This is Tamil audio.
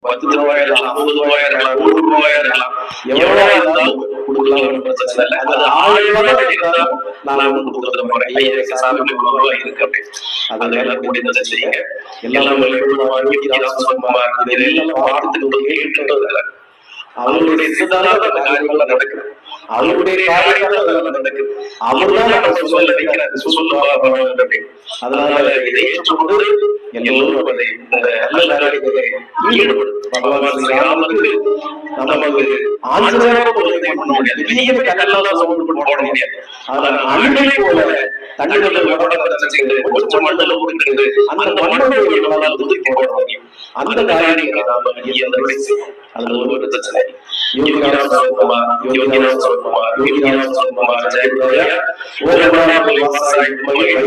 ரூபாயா இருக்கலாம், 50 ரூபாயா இருக்கலாம், 100 ரூபாயா இருக்கலாம், எவ்வளவா இருந்தாலும் கொடுக்கலாம், பிரச்சனை இல்லை. அது 1000 ரூபாய் இருந்தாலும் நான் வந்து கொடுக்குற போறேன். ஐயா சாமி இவ்வளவு ரூபாய் இருக்கு அப்படின்னு அதனால முடிந்ததை செய்யுங்க. எல்லாம் இதெல்லாம் பார்த்துட்டு கேட்டு அவங்களுடைய சித்தான காரியங்கள் நடக்குது, அவங்களுடைய காரியங்கள் நடக்குது. அவர்தான் நம்ம சொல்ல வைக்கிறார், சொல்லுவாங்க. அதனால இதை ஏற்றுக்கொண்டு எல்லோரும் அதை நல்ல காரியத்தை ஈடுபடும். பகவான் ஸ்ரீராமனுக்கு நமக்கு ஆஞ்சநேயர் பண்ண முடியாது, பெரிய கல்லெல்லாம் சமூகப்பட்டு போட முடியாது. ஆனால் அன்பை போல தன்னிடம் கொஞ்சம் மண்டல கொடுக்கிறது, அந்த மண்டலம் எவ்வளவு ஒதுக்கி போட முடியும். அந்த காரியங்களை நாம அதுல ஒரு பிரச்சனை. யோகிராம் சரத்குமார், யோகிராம் சரத்குமார், யோகிராம் சரத்குமார், ஜெயபிரயா யோகிராம் சரத்குமார்